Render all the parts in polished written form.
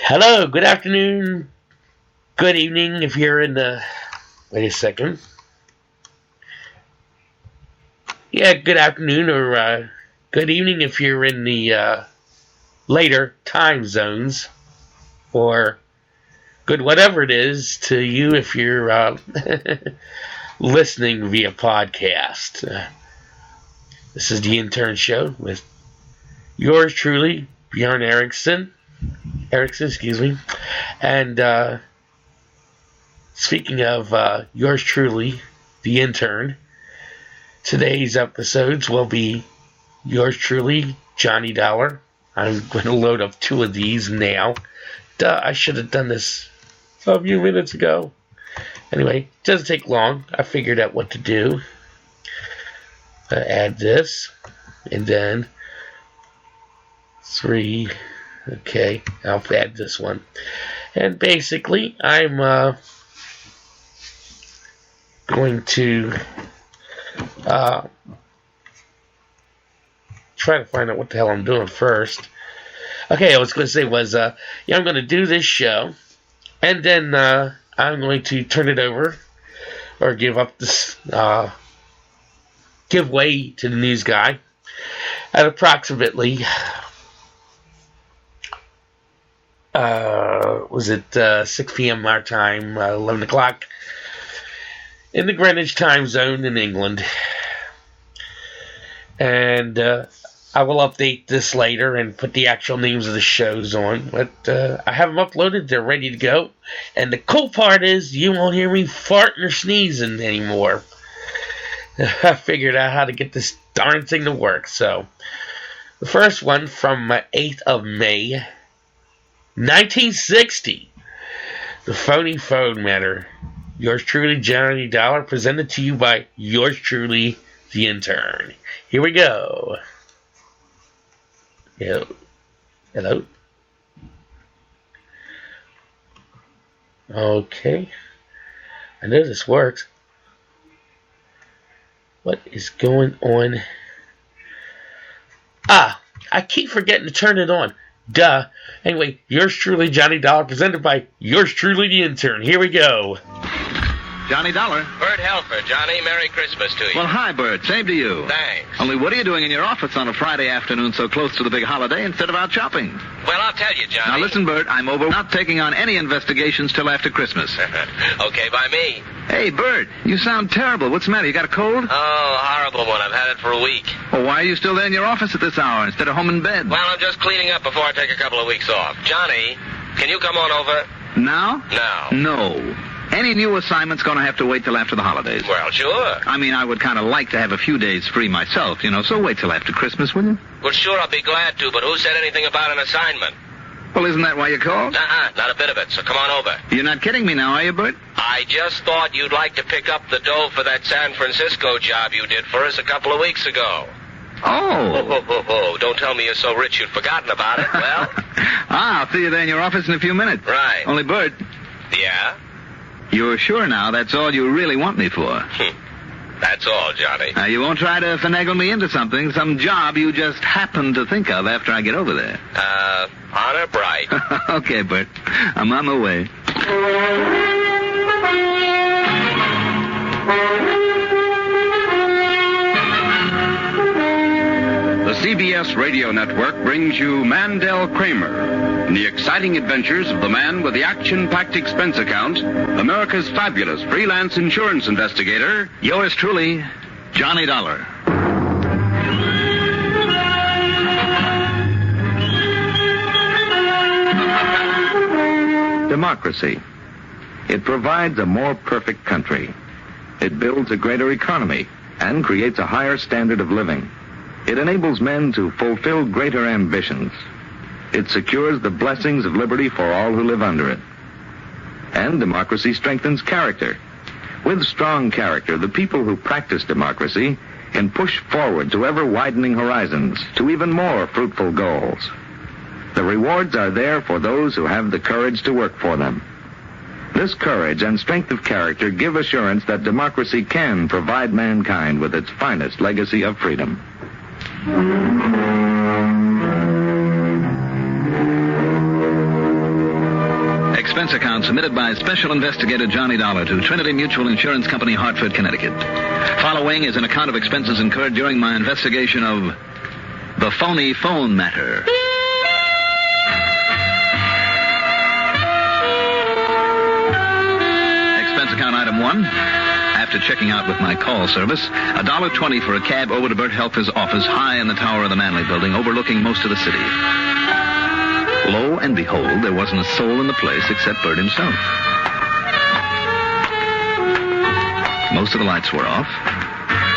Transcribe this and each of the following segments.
Hello, good afternoon, good evening if you're in the... Wait a second. Yeah, good afternoon or good evening if you're in the later time zones. Or good whatever it is to you if you're listening via podcast. This is the Intern Show with yours truly, Bjorn Erickson, and speaking of yours truly, the intern, today's episodes will be yours truly, Johnny Dollar. I'm going to load up two of these now. Duh, I should have done this a few minutes ago. Anyway, it doesn't take long. I figured out what to do. Add this, and then 3. Okay, I'll add this one. And basically, I'm going to try to find out what the hell I'm doing first. Okay, I was going to say was, I'm going to do this show, and then I'm going to turn it over, or give up this, give way to the news guy at approximately... was it 6 p.m. our time, 11 o'clock in the Greenwich time zone in England. And I will update this later and put the actual names of the shows on. But I have them uploaded. They're ready to go. And the cool part is you won't hear me farting or sneezing anymore. I figured out how to get this darn thing to work. So the first one from 8th of May, 1960, the phony phone matter. Yours truly, Johnny Dollar, presented to you by yours truly, the intern. Here we go. Hello. Okay. I know this works. What is going on? I keep forgetting to turn it on. Duh. Anyway, yours truly, Johnny Dollar, presented by yours truly, the intern. Here we go. Johnny Dollar. Bert Helfer, Johnny. Merry Christmas to you. Well, hi, Bert. Same to you. Thanks. Only what are you doing in your office on a Friday afternoon so close to the big holiday instead of out shopping? Well, I'll tell you, Johnny. Now, listen, Bert, I'm over not taking on any investigations till after Christmas. Okay, by me. Hey, Bert, you sound terrible. What's the matter? You got a cold? Oh, horrible one. I've had it for a week. Well, why are you still there in your office at this hour instead of home in bed? Well, I'm just cleaning up before I take a couple of weeks off. Johnny, can you come on over? Now? No. No. Any new assignment's going to have to wait till after the holidays. Well, sure. I mean, I would kind of like to have a few days free myself, so wait till after Christmas, will you? Well, sure, I'll be glad to, but who said anything about an assignment? Well, isn't that why you called? Not a bit of it, so come on over. You're not kidding me now, are you, Bert? I just thought you'd like to pick up the dough for that San Francisco job you did for us a couple of weeks ago. Oh. Don't tell me you're so rich you'd forgotten about it. Well? I'll see you there in your office in a few minutes. Right. Only, Bert. Yeah? You're sure now that's all you really want me for? That's all, Johnny. Now, you won't try to finagle me into something, some job you just happen to think of after I get over there. Honor bright. Okay, Bert. I'm on my way. The CBS Radio Network brings you Mandel Kramer, the exciting adventures of the man with the action-packed expense account, America's fabulous freelance insurance investigator. Yours truly, Johnny Dollar. Democracy. It provides a more perfect country. It builds a greater economy and creates a higher standard of living. It enables men to fulfill greater ambitions. It secures the blessings of liberty for all who live under it. And democracy strengthens character. With strong character, the people who practice democracy can push forward to ever-widening horizons, to even more fruitful goals. The rewards are there for those who have the courage to work for them. This courage and strength of character give assurance that democracy can provide mankind with its finest legacy of freedom. expense account submitted by Special Investigator Johnny Dollar to Trinity Mutual Insurance Company, Hartford, Connecticut. Following is an account of expenses incurred during my investigation of the phony phone matter. Expense account item 1. After checking out with my call service, $1.20 for a cab over to Bert Helfer's office high in the tower of the Manley Building, overlooking most of the city. Lo and behold, there wasn't a soul in the place except Bert himself. Most of the lights were off.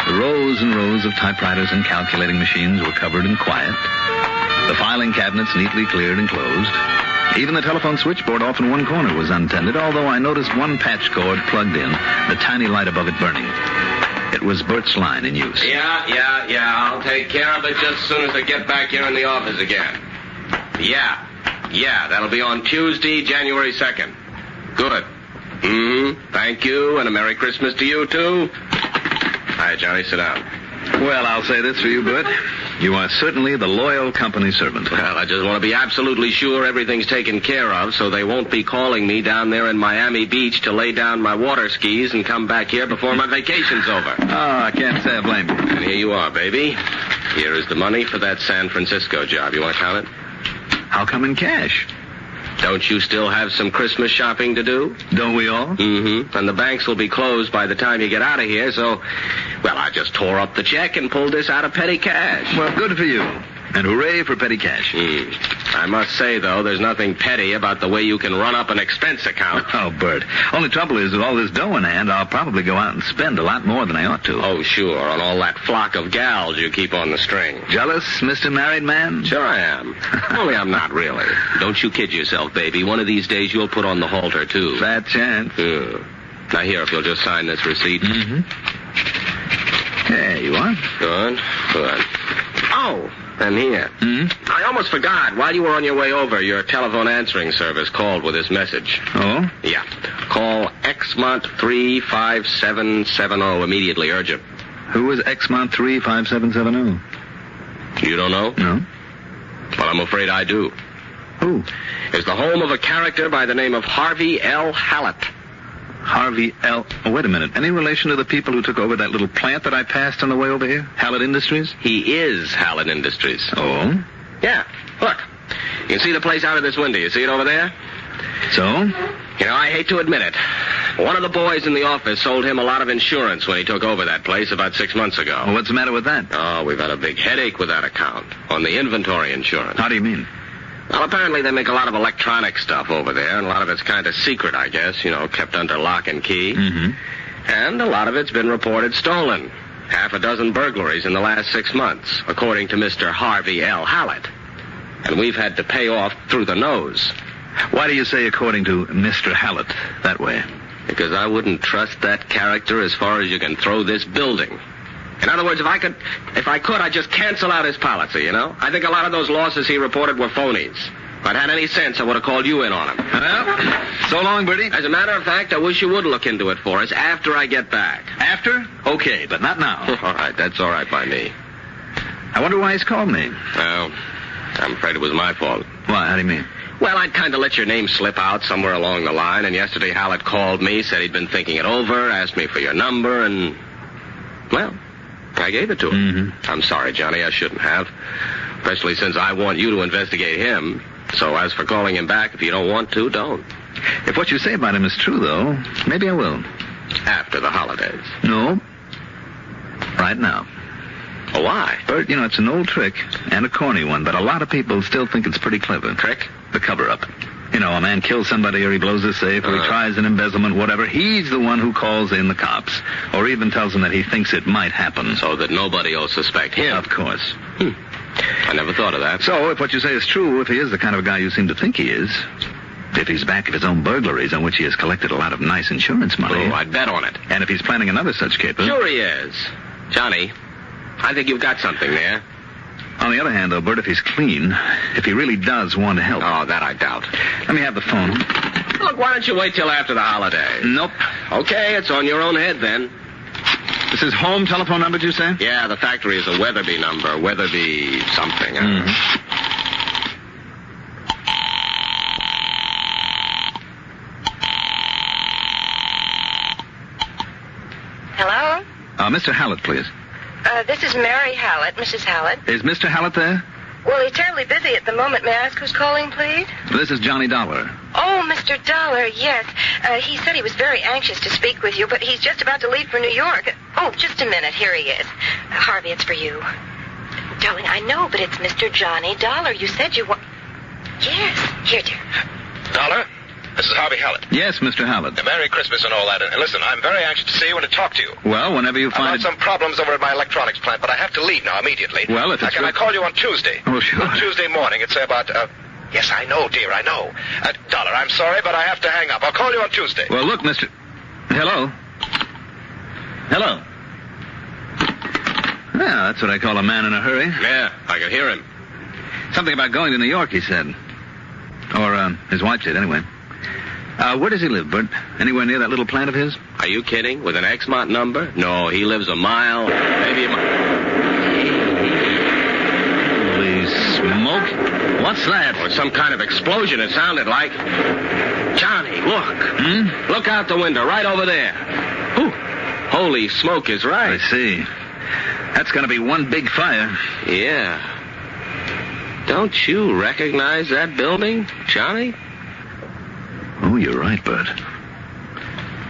The rows and rows of typewriters and calculating machines were covered and quiet. The filing cabinets neatly cleared and closed. Even the telephone switchboard off in one corner was untended, although I noticed one patch cord plugged in, the tiny light above it burning. It was Bert's line in use. Yeah. I'll take care of it just as soon as I get back here in the office again. Yeah, that'll be on Tuesday, January 2nd. Good. Thank you, and a Merry Christmas to you, too. Hi, Johnny, sit down. Well, I'll say this for you, Bert. You are certainly the loyal company servant. Well, I just want to be absolutely sure everything's taken care of so they won't be calling me down there in Miami Beach to lay down my water skis and come back here before my vacation's over. Oh, I can't say I blame you. And here you are, baby. Here is the money for that San Francisco job. You want to count it? How come in cash? Don't you still have some Christmas shopping to do? Don't we all? Mm-hmm. And the banks will be closed by the time you get out of here, so, well, I just tore up the check and pulled this out of petty cash. Well, good for you. And hooray for petty cash. I must say, though, there's nothing petty about the way you can run up an expense account. Oh, Bert. Only trouble is, with all this dough in hand, I'll probably go out and spend a lot more than I ought to. Oh, sure, on all that flock of gals you keep on the string. Jealous, Mr. Married Man? Sure I am. Only I'm not really. Don't you kid yourself, baby. One of these days you'll put on the halter, too. Fat chance. Now, here, if you'll just sign this receipt. There you are. Good. Oh, and here. I almost forgot. While you were on your way over, your telephone answering service called with this message. Oh? Yeah. Call Exmont 35770 immediately. Urgent. Who is Exmont 35770? You don't know? No. Well, I'm afraid I do. Who? It's the home of a character by the name of Harvey L. Hallett. Harvey L. Oh, wait a minute. Any relation to the people who took over that little plant that I passed on the way over here? Hallett Industries? He is Hallett Industries. Oh? Yeah. Look. You can see the place out of this window. You see it over there? So? You know, I hate to admit it. One of the boys in the office sold him a lot of insurance when he took over that place about 6 months ago. Well, what's the matter with that? Oh, we've had a big headache with that account on the inventory insurance. How do you mean? Well, apparently they make a lot of electronic stuff over there, and a lot of it's kind of secret, I guess, kept under lock and key. And a lot of it's been reported stolen. 6 burglaries in the last 6 months, according to Mr. Harvey L. Hallett. And we've had to pay off through the nose. Why do you say according to Mr. Hallett that way? Because I wouldn't trust that character as far as you can throw this building. In other words, if I could, I'd just cancel out his policy, I think a lot of those losses he reported were phonies. If I'd had any sense, I would have called you in on him. Well, so long, Bertie. As a matter of fact, I wish you would look into it for us after I get back. After? Okay, but not now. All right, that's all right by me. I wonder why he's called me. Well, I'm afraid it was my fault. Why? How do you mean? Well, I'd kind of let your name slip out somewhere along the line, and yesterday Hallett called me, said he'd been thinking it over, asked me for your number, and, well, I gave it to him. I'm sorry, Johnny, I shouldn't have. Especially since I want you to investigate him. So as for calling him back, if you don't want to, don't. If what you say about him is true, though, maybe I will. After the holidays. No. Right now. Oh, why? Bert, it's an old trick, and a corny one, but a lot of people still think it's pretty clever. Trick? The cover-up. A man kills somebody, or he blows his safe, or he tries an embezzlement, whatever. He's the one who calls in the cops, or even tells them that he thinks it might happen. So that nobody will suspect him. Of course. I never thought of that. So, if what you say is true, if he is the kind of guy you seem to think he is, if he's back of his own burglaries on which he has collected a lot of nice insurance money... Oh, I'd bet on it. And if he's planning another such caper... Sure he is. Johnny, I think you've got something there. On the other hand, though, Bert, if he's clean, if he really does want to help... Oh, that I doubt. Let me have the phone. Look, why don't you wait till after the holidays? Nope. Okay, it's on your own head then. This is home telephone number, did you say? Yeah, the factory is a Weatherby number. Weatherby something. Mr. Hallett, please. This is Mary Hallett, Mrs. Hallett. Is Mr. Hallett there? Well, he's terribly busy at the moment. May I ask who's calling, please? This is Johnny Dollar. Oh, Mr. Dollar, yes. He said he was very anxious to speak with you, but he's just about to leave for New York. Oh, just a minute. Here he is. Harvey, it's for you. Darling, I know, but it's Mr. Johnny Dollar. You said you were... Yes. Here, dear. Dollar, this is Harvey Hallett. Yes, Mr. Hallett. Merry Christmas and all that. And listen, I'm very anxious to see you and to talk to you. Well, whenever you I've find had some problems over at my electronics plant, but I have to leave now immediately. Well, if it's... Can I call you on Tuesday? Oh, sure. On Tuesday morning. It's about... Yes, I know, dear, I know. Dollar, I'm sorry, but I have to hang up. I'll call you on Tuesday. Well, look, Mr... Hello? Hello? Yeah, that's what I call a man in a hurry. Yeah, I can hear him. Something about going to New York, he said. Or, his wife did, anyway. Where does he live, Bert? Anywhere near that little plant of his? Are you kidding? With an Exmont number? No, he lives a mile, maybe a mile. Holy smoke. What's that? Or some kind of explosion, it sounded like. Johnny, look. Look out the window, right over there. Ooh. Holy smoke is right. I see. That's going to be one big fire. Yeah. Don't you recognize that building, Johnny? Oh, you're right, Bert.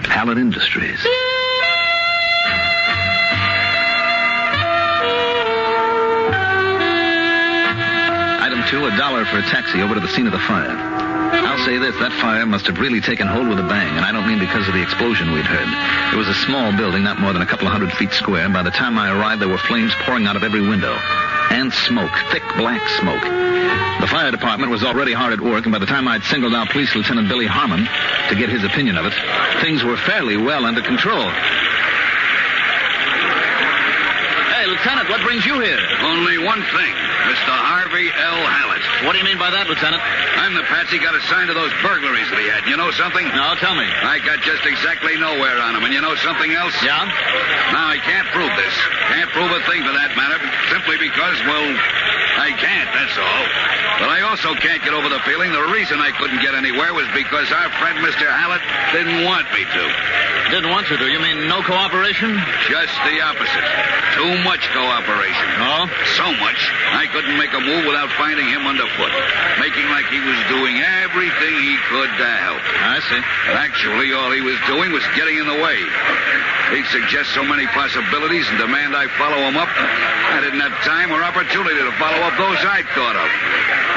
Hallett Industries. Item 2, $1 for a taxi over to the scene of the fire. I'll say this, that fire must have really taken hold with a bang, and I don't mean because of the explosion we'd heard. It was a small building, not more than a couple of 100 feet square, and by the time I arrived, there were flames pouring out of every window. And smoke, thick black smoke. The fire department was already hard at work, and by the time I'd singled out Police Lieutenant Billy Harmon to get his opinion of it, things were fairly well under control. Hey, Lieutenant, what brings you here? Only one thing, Mr. Harvey L. Hallett. What do you mean by that, Lieutenant? I'm the patsy got assigned to those burglaries that he had. You know something? No, tell me. I got just exactly nowhere on him. And you know something else? Yeah? Now, I can't prove this. Can't prove a thing for that matter, simply because, well, I can't, that's all. But I also can't get over the feeling the reason I couldn't get anywhere was because our friend Mr. Hallett didn't want me to. Didn't want you to? You mean no cooperation? Just the opposite. Too much cooperation. Oh? So much, I couldn't make a move without finding him underfoot, making like he was doing everything he could to help. I see. But actually, all he was doing was getting in the way. He'd suggest so many possibilities and demand I follow him up. I didn't have time or opportunity to follow up those I'd thought of.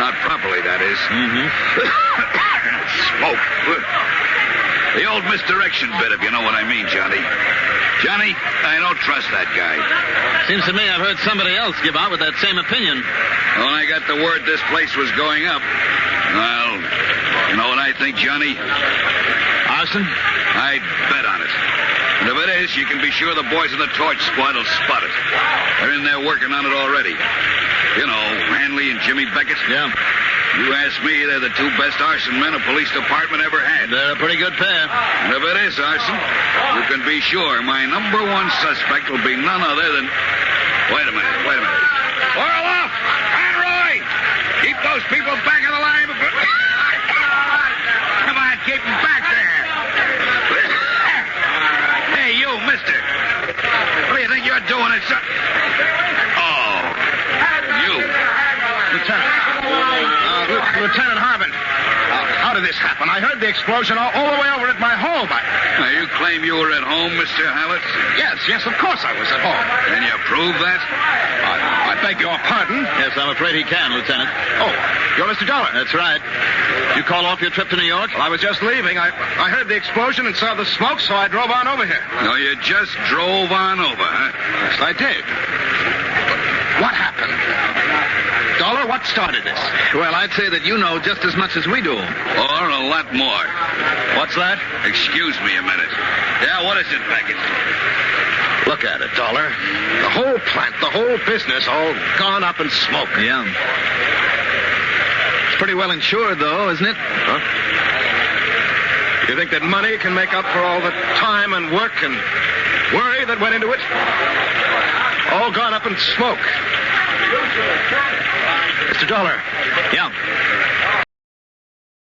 Not properly, that is. Smoke. The old misdirection bit, if you know what I mean, Johnny. Johnny, I don't trust that guy. Seems to me I've heard somebody else give out with that same opinion. When I got the word this place was going up, well, you know what I think, Johnny? Arson? I'd bet on it. And if it is, you can be sure the boys in the torch squad will spot it. They're in there working on it already. You know, Hanley and Jimmy Beckett. Yeah. You ask me, they're the two best arson men a police department ever had. They're a pretty good pair. And if it is arson, you can be sure my number one suspect will be none other than... Wait a minute. Oil off! Conroy! Keep those people back in the line before... Come on, keep them back there. Hey, you, mister. What do you think you're doing? Oh, you. Lieutenant Harmon, how did this happen? I heard the explosion all the way over at my home. Now, you claim you were at home, Mr. Hallett? Yes, of course I was at home. Can you prove that? I beg your pardon? Yes, I'm afraid he can, Lieutenant. Oh, you're Mr. Dollar. That's right. You call off your trip to New York? Well, I was just leaving. I heard the explosion and saw the smoke, so I drove on over here. No, you just drove on over, huh? Yes, I did. What happened? Dollar, what started this? Well, I'd say that you know just as much as we do. Or a lot more. What's that? Excuse me a minute. Yeah, what is it, Beckett? Look at it, Dollar. The whole plant, the whole business, all gone up in smoke. Yeah. It's pretty well insured, though, isn't it? Huh? You think that money can make up for all the time and work and worry that went into it? All gone up in smoke. Mr. Dollar. Yeah.